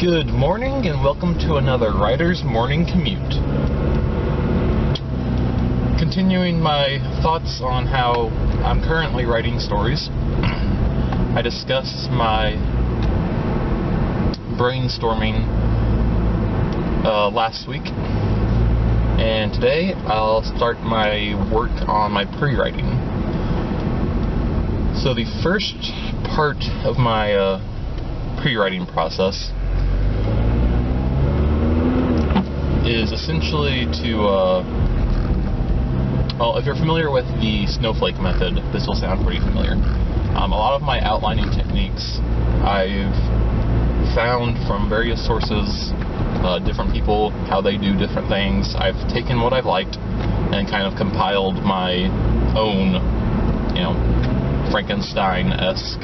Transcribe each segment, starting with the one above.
Good morning and welcome to another Writer's Morning Commute. Continuing my thoughts on how I'm currently writing stories, I discussed my brainstorming last week, and today I'll start my work on my pre-writing. So the first part of my pre-writing process is essentially to, well, if you're familiar with the snowflake method, this will sound pretty familiar. A lot of my outlining techniques I've found from various sources, different people, how they do different things. I've taken what I've liked and kind of compiled my own, Frankenstein-esque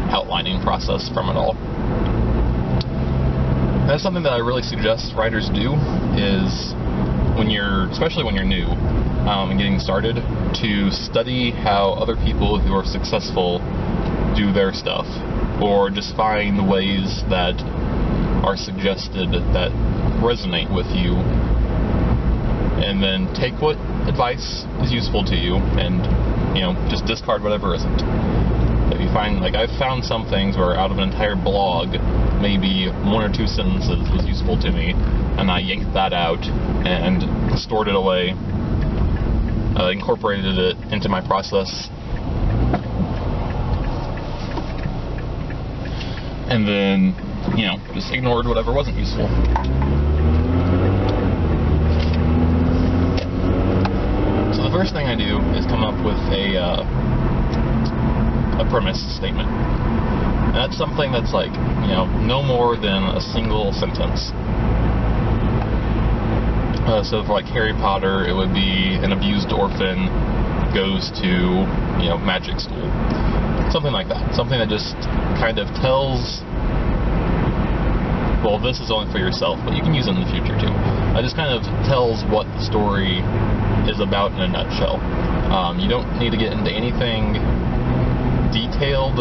outlining process from it all. That's something that I really suggest writers do, is especially when you're new and getting started, to study how other people who are successful do their stuff, or just find ways that are suggested that resonate with you, and then take what advice is useful to you and, just discard whatever isn't. If you find, I've found some things where out of an entire blog, maybe one or two sentences was useful to me, and I yanked that out and stored it away, incorporated it into my process, and then, just ignored whatever wasn't useful. So the first thing I do is come up with a premise statement. And that's something that's no more than a single sentence. So for Harry Potter, it would be an abused orphan goes to, magic school. Something like that. Something that just kind of tells, well, this is only for yourself, but you can use it in the future too. It just kind of tells what the story is about in a nutshell. You don't need to get into anything detailed.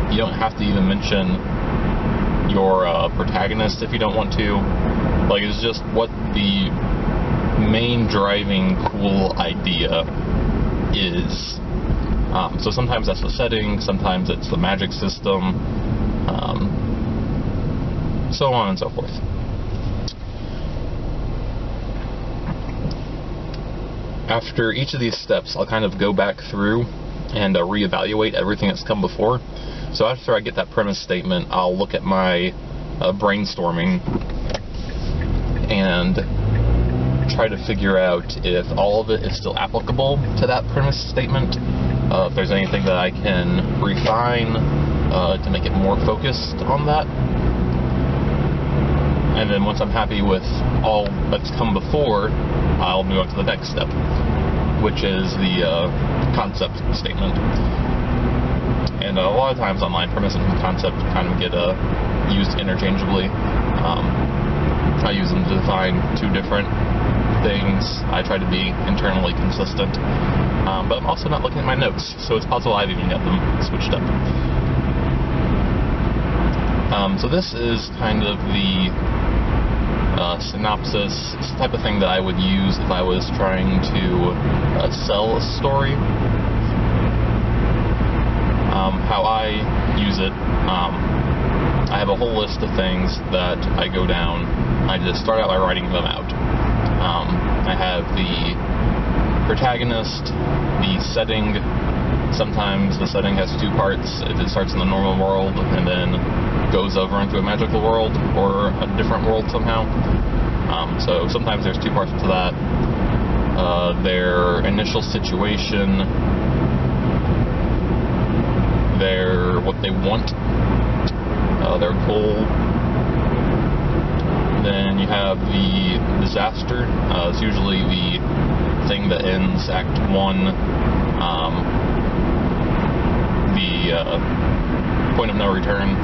You don't have to even mention your protagonist if you don't want to. It's just what the main driving cool idea is. So sometimes that's the setting, sometimes it's the magic system, so on and so forth. After each of these steps, I'll kind of go back through and reevaluate everything that's come before. So after I get that premise statement, I'll look at my brainstorming and try to figure out if all of it is still applicable to that premise statement, if there's anything that I can refine to make it more focused on that. And then once I'm happy with all that's come before, I'll move on to the next step, which is the concept statement. And a lot of times online, premise and concept kind of get used interchangeably. I use them to define two different things. I try to be internally consistent, but I'm also not looking at my notes, so it's possible I've even got them switched up. So this is kind of the synopsis. It's the type of thing that I would use if I was trying to sell a story. How I use it, I have a whole list of things that I go down. I just start out by writing them out. I have the protagonist, the setting. Sometimes the setting has two parts. It starts in the normal world and then goes over into a magical world or a different world somehow. So sometimes there's two parts to that. Their initial situation, what they want, their goal. Then you have the disaster. It's usually the thing that ends Act 1, the point of no return.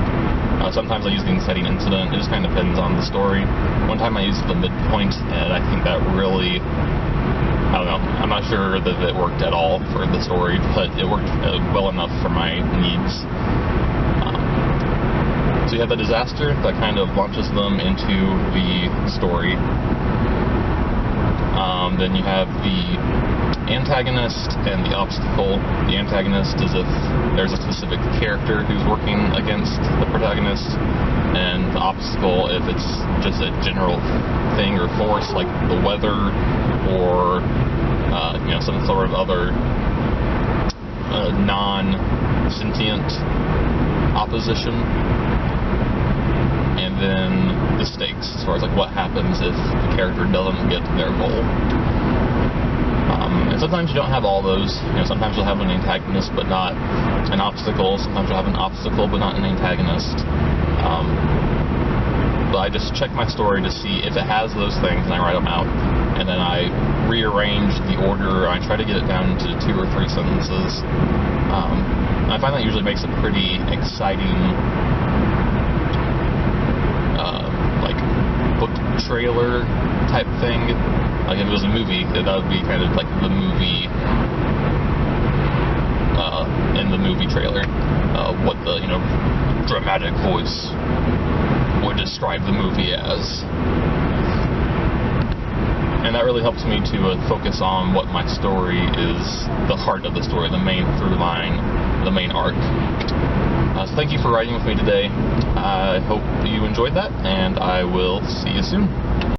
Sometimes I use the inciting incident. It just kind of depends on the story. One time I used the midpoint, and I think that really, I don't know, I'm not sure that it worked at all for the story, but it worked well enough for my needs. So you have the disaster that kind of launches them into the story. Then you have the antagonist and the obstacle. The antagonist is if there's a specific character who's working against the protagonist, and the obstacle if it's just a general thing or force like the weather or some sort of other non-sentient opposition. And then the stakes, as far as like what happens if the character doesn't get their goal. And sometimes you don't have all those. Sometimes you'll have an antagonist but not an obstacle. Sometimes you'll have an obstacle but not an antagonist. But I just check my story to see if it has those things, and I write them out. And then I rearrange the order. I try to get it down to 2 or 3 sentences. I find that usually makes a pretty exciting book trailer type thing. Like if it was a movie, that would be kind of like the movie in the movie trailer. What the dramatic voice would describe the movie as. And that really helps me to focus on what my story is, the heart of the story, the main through line, the main arc. So thank you for writing with me today. I hope you enjoyed that, and I will see you soon.